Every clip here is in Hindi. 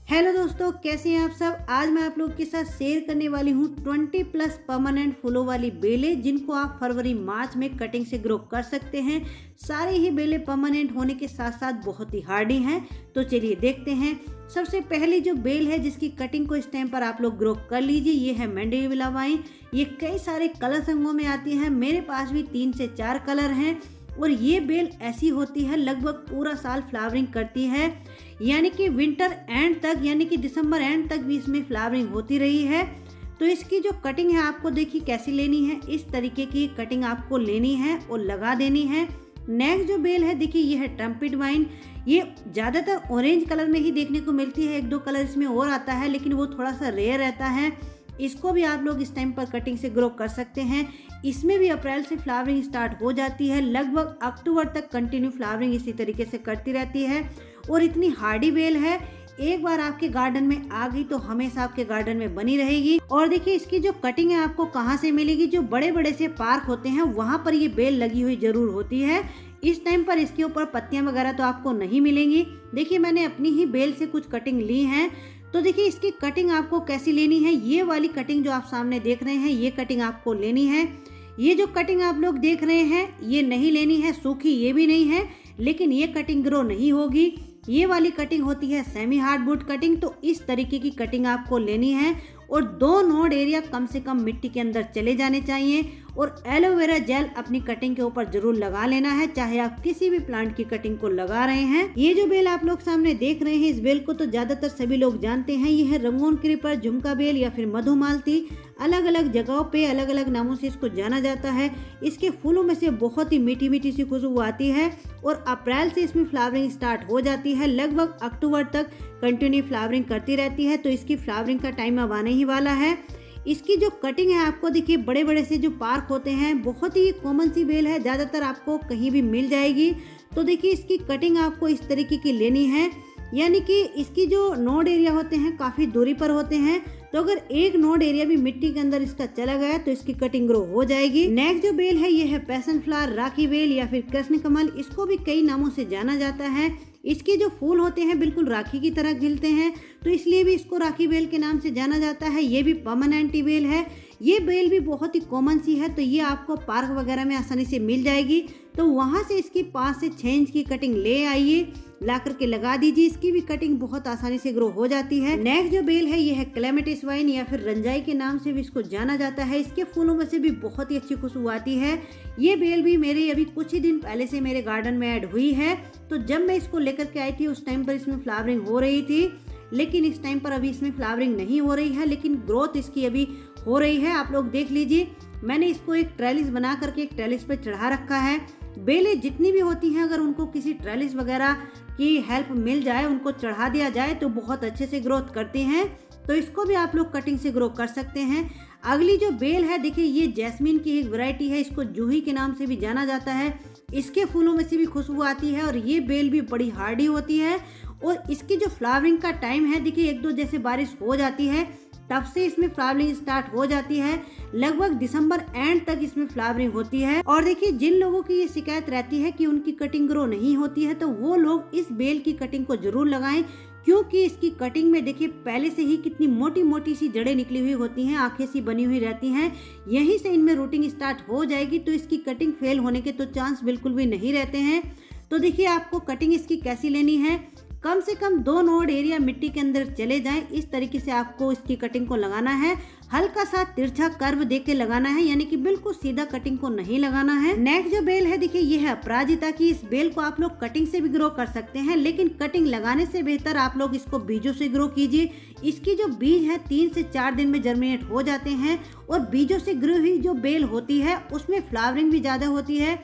हेलो दोस्तों, कैसे हैं आप सब। आज मैं आप लोग के साथ शेयर करने वाली हूँ 20+ परमानेंट फूलों वाली बेलें जिनको आप फरवरी मार्च में कटिंग से ग्रो कर सकते हैं। सारी ही बेलें परमानेंट होने के साथ साथ बहुत ही हार्डी हैं। तो चलिए देखते हैं। सबसे पहली जो बेल है जिसकी कटिंग को इस टाइम पर आप लोग ग्रो कर लीजिए, ये है मैंडेविला वाइन। ये कई सारे कलर संगों में आती है, मेरे पास भी 3 से 4 कलर हैं। और ये बेल ऐसी होती है लगभग पूरा साल फ्लावरिंग करती है, यानी कि विंटर एंड तक, यानी कि दिसंबर एंड तक भी इसमें फ्लावरिंग होती रही है। तो इसकी जो कटिंग है आपको देखिए कैसी लेनी है। इस तरीके की कटिंग आपको लेनी है और लगा देनी है। नेक्स्ट जो बेल है देखिए, ये है ट्रम्पेट वाइन। ये ज़्यादातर ऑरेंज कलर में ही देखने को मिलती है, 1-2 कलर इसमें और आता है लेकिन वो थोड़ा सा रेयर रहता है। इसको भी आप लोग इस टाइम पर कटिंग से ग्रो कर सकते हैं। इसमें भी अप्रैल से फ्लावरिंग स्टार्ट हो जाती है, लगभग अक्टूबर तक कंटिन्यू फ्लावरिंग इसी तरीके से करती रहती है। और इतनी हार्डी बेल है, एक बार आपके गार्डन में आ गई तो हमेशा आपके गार्डन में बनी रहेगी। और देखिए इसकी जो कटिंग है आपको कहाँ से मिलेगी, जो बड़े बड़े से पार्क होते हैं वहाँ पर ये बेल लगी हुई जरूर होती है। इस टाइम पर इसके ऊपर पत्तियां वगैरह तो आपको नहीं मिलेंगी। देखिए मैंने अपनी ही बेल से कुछ कटिंग ली है। तो देखिए इसकी कटिंग आपको कैसी लेनी है। ये वाली कटिंग जो आप सामने देख रहे हैं, ये कटिंग आपको लेनी है। ये जो कटिंग आप लोग देख रहे हैं ये नहीं लेनी है, सूखी ये भी नहीं है, लेकिन ये कटिंग ग्रो नहीं होगी। ये वाली कटिंग होती है सेमी हार्डवुड कटिंग। तो इस तरीके की कटिंग आपको लेनी है और 2 नोड एरिया कम से कम मिट्टी के अंदर चले जाने चाहिए। और एलोवेरा जेल अपनी कटिंग के ऊपर जरूर लगा लेना है, चाहे आप किसी भी प्लांट की कटिंग को लगा रहे हैं। ये जो बेल आप लोग सामने देख रहे हैं, इस बेल को तो ज्यादातर सभी लोग जानते हैं। ये है रंगून क्रीपर, झुमका बेल या फिर मधुमालती। अलग अलग जगहों पे अलग अलग नामों से इसको जाना जाता है। इसके फूलों में से बहुत ही मीठी मीठी सी खुशबू आती है और अप्रैल से इसमें फ्लावरिंग स्टार्ट हो जाती है, लगभग अक्टूबर तक कंटिन्यू फ्लावरिंग करती रहती है। तो इसकी फ्लावरिंग का टाइम अब आने ही वाला है। इसकी जो कटिंग है आपको देखिए, बड़े बड़े से जो पार्क होते हैं, बहुत ही कॉमन सी बेल है, ज़्यादातर आपको कहीं भी मिल जाएगी। तो देखिए इसकी कटिंग आपको इस तरीके की लेनी है, यानी कि इसकी जो नोड एरिया होते हैं काफ़ी दूरी पर होते हैं। तो अगर एक नोड एरिया भी मिट्टी के अंदर इसका चला गया तो इसकी कटिंग ग्रो हो जाएगी। नेक्स्ट जो बेल है ये है पैशन फ्लावर, राखी बेल या फिर कृष्ण कमल। इसको भी कई नामों से जाना जाता है। इसके जो फूल होते हैं बिल्कुल राखी की तरह खिलते हैं, तो इसलिए भी इसको राखी बेल के नाम से जाना जाता है। ये भी परमानेंट बेल है। ये बेल भी बहुत ही कॉमन सी है, तो ये आपको पार्क वगैरह में आसानी से मिल जाएगी। तो वहाँ से इसकी 5 से 6 इंच की कटिंग ले आइए, ला करके लगा दीजिए। इसकी भी कटिंग बहुत आसानी से ग्रो हो जाती है। नेक्स्ट जो बेल है ये है क्लेमेटिस वाइन या फिर रंजाई के नाम से भी इसको जाना जाता है। इसके फूलों में से भी बहुत ही अच्छी खुशबू आती है। ये बेल भी मेरे अभी कुछ ही दिन पहले से मेरे गार्डन में ऐड हुई है। तो जब मैं इसको लेकर के आई थी उस टाइम पर इसमें फ्लावरिंग हो रही थी, लेकिन इस टाइम पर अभी इसमें फ्लावरिंग नहीं हो रही है, लेकिन ग्रोथ इसकी अभी हो रही है। आप लोग देख लीजिए, मैंने इसको एक ट्रेलिस बना करके एक ट्रेलिस पे चढ़ा रखा है। बेलें जितनी भी होती हैं, अगर उनको किसी ट्रेलिस वगैरह की हेल्प मिल जाए, उनको चढ़ा दिया जाए तो बहुत अच्छे से ग्रोथ करती हैं। तो इसको भी आप लोग कटिंग से ग्रो कर सकते हैं। अगली जो बेल है देखिए, ये जैस्मीन की एक वैरायटी है, इसको जूही के नाम से भी जाना जाता है। इसके फूलों में से भी खुशबू आती है और ये बेल भी बड़ी हार्डी होती है। और इसकी जो फ्लावरिंग का टाइम है देखिए, 1-2 जैसे बारिश हो जाती है तब से इसमें फ्लावरिंग स्टार्ट हो जाती है, लगभग दिसंबर एंड तक इसमें फ्लावरिंग होती है। और देखिए जिन लोगों की ये शिकायत रहती है कि उनकी कटिंग ग्रो नहीं होती है, तो वो लोग इस बेल की कटिंग को जरूर लगाएं, क्योंकि इसकी कटिंग में देखिए पहले से ही कितनी मोटी मोटी सी जड़ें निकली हुई होती हैं, आंखें सी बनी हुई रहती हैं। यहीं से इनमें रूटिंग स्टार्ट हो जाएगी, तो इसकी कटिंग फेल होने के तो चांस बिल्कुल भी नहीं रहते हैं। तो देखिए आपको कटिंग इसकी कैसी लेनी है, कम से कम 2 नोड एरिया मिट्टी के अंदर चले जाएं, इस तरीके से आपको इसकी कटिंग को लगाना है। हल्का सा तिरछा कर्व देके के लगाना है, यानी कि बिल्कुल सीधा कटिंग को नहीं लगाना है। नेक्स्ट जो बेल है देखिए, ये है अपराजिता की। इस बेल को आप लोग कटिंग से भी ग्रो कर सकते हैं, लेकिन कटिंग लगाने से बेहतर आप लोग इसको बीजों से ग्रो कीजिए। इसकी जो बीज है 3 से 4 दिन में जर्मिनेट हो जाते हैं और बीजों से ग्रो हुई जो बेल होती है उसमें फ्लावरिंग भी ज्यादा होती है।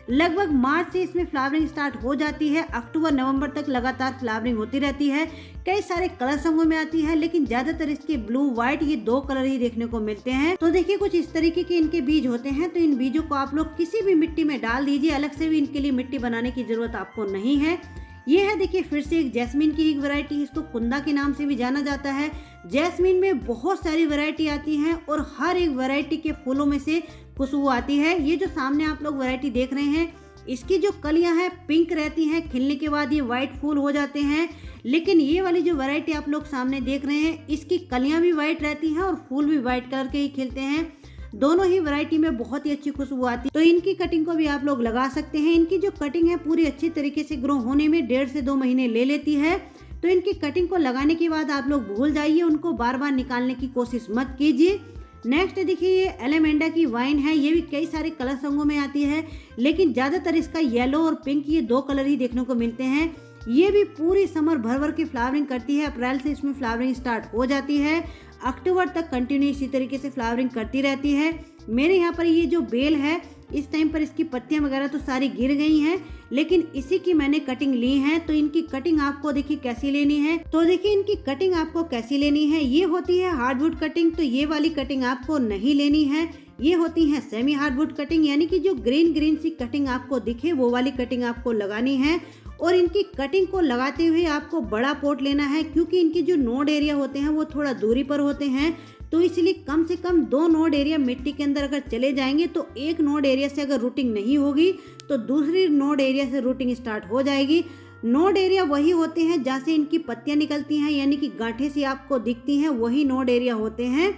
लगभग मार्च से इसमें फ्लावरिंग स्टार्ट हो जाती है, अक्टूबर नवंबर तक लगातार फ्लावरिंग होती रहती है। कई सारे कलर संगों में आती है, लेकिन ज्यादातर इसके ब्लू व्हाइट ये 2 कलर ही देखने को मिलते हैं। तो देखिए कुछ इस तरीके के इनके बीज होते हैं। तो इन बीजों को आप लोग किसी भी मिट्टी में डाल दीजिए, अलग से भी इनके लिए मिट्टी बनाने की जरूरत आपको नहीं है। ये है देखिए फिर से एक जैस्मीन की एक वैरायटी, इसको कुंदा के नाम से भी जाना जाता है। जैस्मीन में बहुत सारी वैरायटी आती हैं और हर एक वैरायटी के फूलों में से खुशबू आती है। ये जो सामने आप लोग वैरायटी देख रहे हैं इसकी जो कलियां हैं पिंक रहती हैं, खिलने के बाद ये वाइट फूल हो जाते हैं। लेकिन ये वाली जो वैरायटी आप लोग सामने देख रहे हैं, इसकी कलियां भी वाइट रहती हैं और फूल भी वाइट कलर के ही खिलते हैं। दोनों ही वैरायटी में बहुत ही अच्छी खुशबू आती है। तो इनकी कटिंग को भी आप लोग लगा सकते हैं। इनकी जो कटिंग है पूरी अच्छी तरीके से ग्रो होने में 1.5 से 2 महीने ले लेती है। तो इनकी कटिंग को लगाने के बाद आप लोग भूल जाइए, उनको बार बार निकालने की कोशिश मत कीजिए। नेक्स्ट देखिए ये एलेमेंडा की वाइन है। ये भी कई सारे कलर रंगों में आती है, लेकिन ज़्यादातर इसका येलो और पिंक ये 2 कलर ही देखने को मिलते हैं। ये भी पूरी समर भर भर की फ्लावरिंग करती है। अप्रैल से इसमें फ्लावरिंग स्टार्ट हो जाती है, अक्टूबर तक कंटिन्यू इसी तरीके से फ्लावरिंग करती रहती है। मेरे यहाँ पर ये जो बेल है, इस टाइम पर इसकी पत्तियां वगैरह तो सारी गिर गई हैं, लेकिन इसी की मैंने कटिंग ली है। तो इनकी कटिंग आपको देखिए कैसी लेनी है। तो देखिए इनकी कटिंग आपको कैसी लेनी है। ये होती है हार्डवुड कटिंग, तो ये वाली कटिंग आपको नहीं लेनी है। ये होती है सेमी हार्डवुड कटिंग, यानी कि जो ग्रीन ग्रीन सी कटिंग आपको दिखे वो वाली कटिंग आपको लगानी है। और इनकी कटिंग को लगाते हुए आपको बड़ा पॉट लेना है, क्योंकि इनके जो नोड एरिया होते हैं वो थोड़ा दूरी पर होते हैं। तो इसलिए कम से कम 2 नोड एरिया मिट्टी के अंदर अगर चले जाएंगे तो एक नोड एरिया से अगर रूटिंग नहीं होगी तो दूसरी नोड एरिया से रूटिंग स्टार्ट हो जाएगी। नोड एरिया वही होते हैं जहाँ से इनकी पत्तियां निकलती हैं, यानी कि गांठें सी आपको दिखती हैं, वही नोड एरिया होते हैं।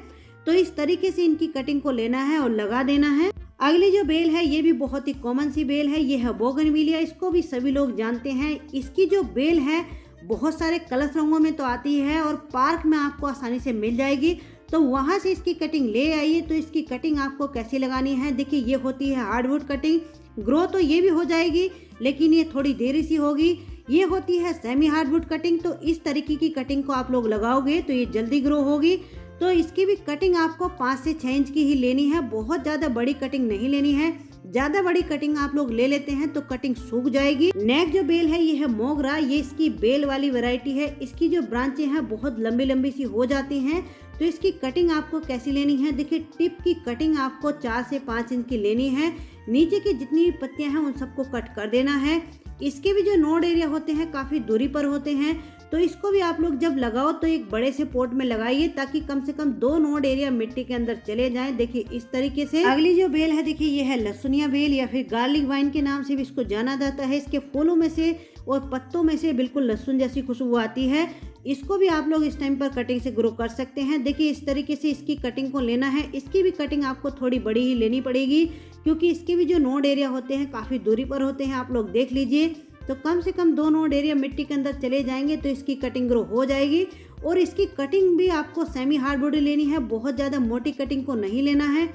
तो इस तरीके से इनकी कटिंग को लेना है और लगा देना है। अगली जो बेल है ये भी बहुत ही कॉमन सी बेल है। ये है बोगनविलिया, इसको भी सभी लोग जानते हैं। इसकी जो बेल है बहुत सारे कलर रंगों में तो आती है और पार्क में आपको आसानी से मिल जाएगी, तो वहाँ से इसकी कटिंग ले आइए। तो इसकी कटिंग आपको कैसी लगानी है, देखिए ये होती है हार्डवुड कटिंग। ग्रो तो ये भी हो जाएगी, लेकिन ये थोड़ी देरी सी होगी। ये होती है सेमी हार्डवुड कटिंग। तो इस तरीके की कटिंग को आप लोग लगाओगे तो ये जल्दी ग्रो होगी। तो इसकी भी कटिंग आपको 5 से 6 इंच की ही लेनी है, बहुत ज़्यादा बड़ी कटिंग नहीं लेनी है। ज़्यादा बड़ी कटिंग आप लोग ले लेते हैं तो कटिंग सूख जाएगी। नेक्स्ट जो बेल है ये है मोगरा। ये इसकी बेल वाली वैरायटी है। इसकी जो ब्रांचें हैं बहुत लंबी लंबी सी हो जाती हैं। तो इसकी कटिंग आपको कैसी लेनी है, देखिए टिप की कटिंग आपको 4 से 5 इंच की लेनी है। नीचे की जितनी भी पत्तियां हैं उन सबको कट कर देना है। इसके भी जो नोड एरिया होते हैं काफ़ी दूरी पर होते हैं, तो इसको भी आप लोग जब लगाओ तो एक बड़े से पोट में लगाइए, ताकि कम से कम 2 नोड एरिया मिट्टी के अंदर चले जाएं। देखिए इस तरीके से। अगली जो बेल है देखिए ये है लहसुनिया बेल, या फिर गार्लिक वाइन के नाम से भी इसको जाना जाता है। इसके फूलों में से और पत्तों में से बिल्कुल लहसुन जैसी खुशबू आती है। इसको भी आप लोग इस टाइम पर कटिंग से ग्रो कर सकते हैं। देखिए इस तरीके से इसकी कटिंग को लेना है। इसकी भी कटिंग आपको थोड़ी बड़ी ही लेनी पड़ेगी, क्योंकि इसके भी जो नोड एरिया होते हैं काफ़ी दूरी पर होते हैं। आप लोग देख लीजिए, तो कम से कम 2 नोड एरिया मिट्टी के अंदर चले जाएंगे तो इसकी कटिंग ग्रो हो जाएगी। और इसकी कटिंग भी आपको सेमी हार्डवुड लेनी है, बहुत ज़्यादा मोटी कटिंग को नहीं लेना है।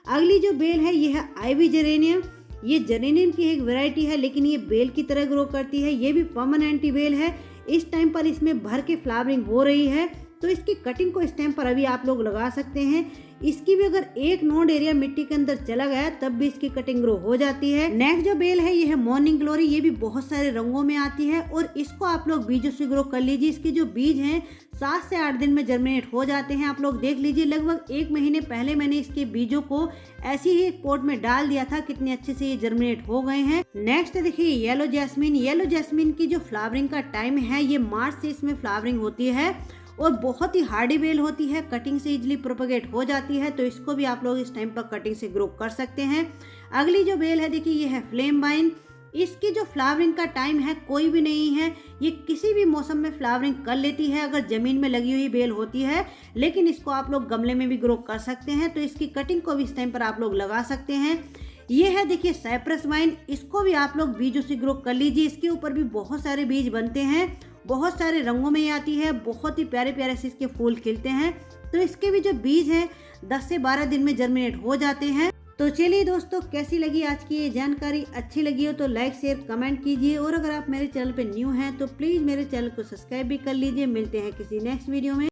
अगली जो बेल है ये है आइवी जेरेनियम। ये जेरेनियम की एक वैरायटी है, लेकिन ये बेल की तरह ग्रो करती है। ये भी परमानेंट बेल है। इस टाइम पर इसमें भर के फ्लावरिंग हो रही है, तो इसकी कटिंग को इस टाइम पर अभी आप लोग लगा सकते हैं। इसकी भी अगर एक नोड एरिया मिट्टी के अंदर चला गया तब भी इसकी कटिंग ग्रो हो जाती है। नेक्स्ट जो बेल है ये है मॉर्निंग ग्लोरी। ये भी बहुत सारे रंगों में आती है और इसको आप लोग बीजों से ग्रो कर लीजिए। इसके जो बीज हैं 7 से 8 दिन में जर्मिनेट हो जाते हैं। आप लोग देख लीजिए, लगभग 1 महीने पहले मैंने इसके बीजों को ऐसे ही एक पॉट में डाल दिया था, कितने अच्छे से ये जर्मिनेट हो गए हैं। नेक्स्ट देखिए येलो जैस्मिन। येलो जैस्मिन की जो फ्लावरिंग का टाइम है ये मार्च से इसमें फ्लावरिंग होती है और बहुत ही हार्डी बेल होती है, कटिंग से इजीली प्रोपगेट हो जाती है। तो इसको भी आप लोग इस टाइम पर कटिंग से ग्रो कर सकते हैं। अगली जो बेल है देखिए ये है फ्लेम वाइन। इसकी जो फ्लावरिंग का टाइम है कोई भी नहीं है, ये किसी भी मौसम में फ्लावरिंग कर लेती है अगर जमीन में लगी हुई बेल होती है, लेकिन इसको आप लोग गमले में भी ग्रो कर सकते हैं। तो इसकी कटिंग को भी इस टाइम पर आप लोग लगा सकते हैं। ये है देखिए साइप्रस वाइन। इसको भी आप लोग बीजों से ग्रो कर लीजिए। इसके ऊपर भी बहुत सारे बीज बनते हैं, बहुत सारे रंगों में ये आती है, बहुत ही प्यारे प्यारे से इसके फूल खिलते हैं। तो इसके भी जो बीज हैं 10 से 12 दिन में जर्मिनेट हो जाते हैं। तो चलिए दोस्तों, कैसी लगी आज की ये जानकारी? अच्छी लगी हो तो लाइक शेयर कमेंट कीजिए, और अगर आप मेरे चैनल पे न्यू हैं तो प्लीज़ मेरे चैनल को सब्सक्राइब भी कर लीजिए। मिलते हैं किसी नेक्स्ट वीडियो में।